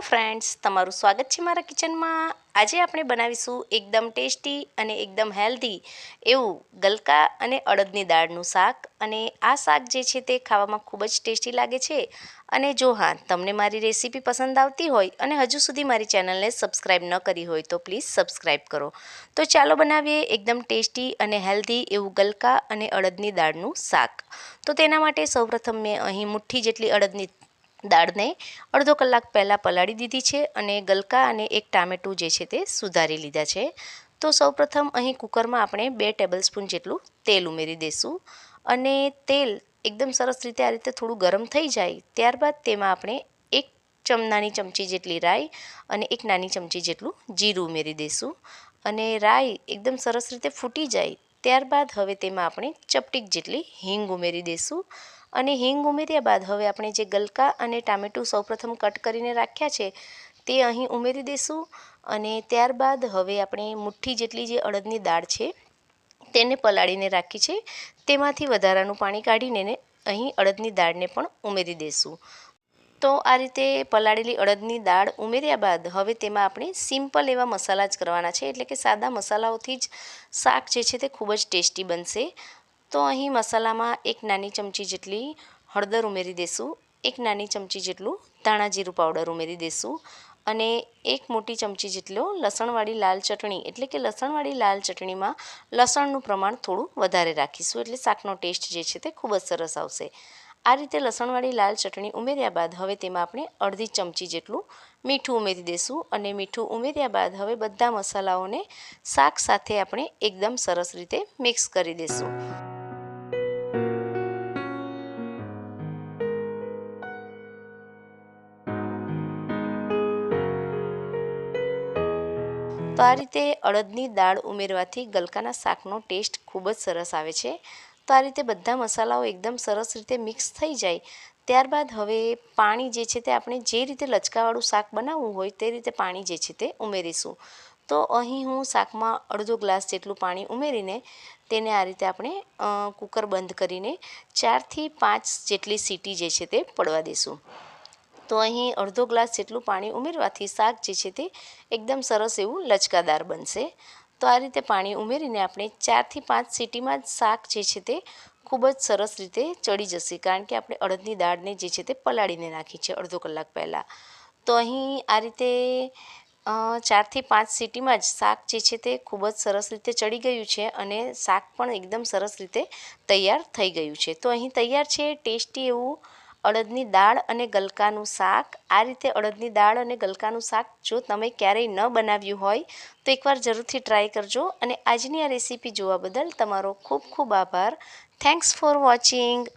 Friends, तमारू स्वागत है मारा किचन में। आज આપણે બનાવીશું એકદમ ટેસ્ટી અને એકદમ હેલ્ધી એવું ગલકા અને અડદની દાળનું શાક। અને આ શાક જે છે તે ખાવામાં ખૂબ જ ટેસ્ટી લાગે છે। અને જો હા તમને મારી રેસીપી પસંદ આવતી હોય અને હજુ સુધી મારી ચેનલને સબસ્ક્રાઇબ ન કરી હોય તો પ્લીઝ સબસ્ક્રાઇબ કરો। તો ચાલો બનાવીએ એકદમ ટેસ્ટી અને હેલ્ધી એવું ગલકા અને અડદની દાળનું શાક। તો તેના માટે સૌપ્રથમ મેં અહીં મુઠ્ઠી જેટલી અડદની દાળને અડધો કલાક પહેલાં પલાળી દીધી છે અને ગલકા અને એક ટામેટું જે છે તે સુધારી લીધા છે। તો સૌપ્રથમ અહીં કુકરમાં આપણે 2 ટેબલસ્પૂન જેટલું તેલ ઉમેરી દઈશું અને તેલ એકદમ સરસ રીતે આ રીતે થોડું ગરમ થઈ જાય ત્યારબાદ તેમાં આપણે એક નાની ચમચી જેટલી રાઈ અને એક નાની ચમચી જેટલું જીરું ઉમેરી દઈશું અને રાઈ એકદમ સરસ રીતે ફૂટી જાય ત્યારબાદ હવે તેમાં આપણે ચપટીક જેટલી હિંગ ઉમેરી દઈશું અને હિંગ ઉમેર્યા બાદ હવે આપણે જે ગલકા અને ટામેટું સૌપ્રથમ કટ કરીને રાખ્યા છે તે અહીં ઉમેરી દઈશું અને ત્યારબાદ હવે આપણે મુઠ્ઠી જેટલી જે અડદની દાળ છે તેને પલાળીને રાખી છે તેમાંથી વધારાનું પાણી કાઢીને અહીં અડદની દાળને પણ ઉમેરી દઈશું। તો આ રીતે પલાળેલી અડદની દાળ ઉમેર્યા બાદ હવે તેમાં આપણે સિમ્પલ એવા મસાલા જ કરવાના છે, એટલે કે સાદા મસાલાઓથી જ શાક જે છે તે ખૂબ જ ટેસ્ટી બનશે। તો અહીં મસાલામાં એક નાની ચમચી જેટલી હળદર ઉમેરી દઈશું, એક નાની ચમચી જેટલું ધાણા જીરું પાવડર ઉમેરી દઈશું અને એક મોટી ચમચી જેટલો લસણવાળી લાલ ચટણી, એટલે કે લસણવાળી લાલ ચટણીમાં લસણનું પ્રમાણ થોડું વધારે રાખીશું એટલે શાકનો ટેસ્ટ જે છે તે ખૂબ જ સરસ આવશે। આ રીતે લસણવાળી લાલ ચટણી ઉમેર્યા બાદ હવે તેમાં આપણે અડધી ચમચી જેટલું મીઠું ઉમેરી દઈશું અને મીઠું ઉમેર્યા બાદ હવે બધા મસાલાઓને શાક સાથે આપણે એકદમ સરસ રીતે મિક્સ કરી દઈશું। તો આ રીતે અડદની દાળ ઉમેરવાથી ગલકાના શાકનો ટેસ્ટ ખૂબ જ સરસ આવે છે। તો આ રીતે બધા મસાલાઓ એકદમ સરસ રીતે મિક્સ થઈ જાય ત્યારબાદ હવે પાણી જે છે તે આપણે જે રીતે લચકાવાળું શાક બનાવવું હોય તે રીતે પાણી જે છે તે ઉમેરીશું। તો અહીં હું શાકમાં અડધો ગ્લાસ જેટલું પાણી ઉમેરીને તેને આ રીતે આપણે કુકર બંધ કરીને 4 થી 5 જેટલી સીટી જે છે તે પડવા દઈશું। તો અહીં અડધો ગ્લાસ જેટલું પાણી ઉમેરવાથી શાક જે છે તે એકદમ સરસ એવું લચકાદાર બનશે। તો આ રીતે પાણી ઉમેરીને આપણે 4 થી 5 સીટીમાં જ શાક જે છે તે ખૂબ જ સરસ રીતે ચડી જશે, કારણ કે આપણે અડદની દાળને જે છે તે પલાળીને નાખી છે અડધો કલાક પહેલાં। તો અહીં આ રીતે 4 થી 5 સીટીમાં જ શાક જે છે તે ખૂબ જ સરસ રીતે ચડી ગયું છે અને શાક પણ એકદમ સરસ રીતે તૈયાર થઈ ગયું છે। તો અહીં તૈયાર છે ટેસ્ટી એવું અડદની દાળ અને ગલકાનું શાક। આ રીતે અડદની દાળ અને ગલકાનું શાક જો તમે ક્યારેય ન બનાવ્યું હોય તો એકવાર જરૂરથી ટ્રાય કરજો અને આજની આ રેસીપી જોવા બદલ તમારો ખૂબ ખૂબ આભાર। Thanks for watching.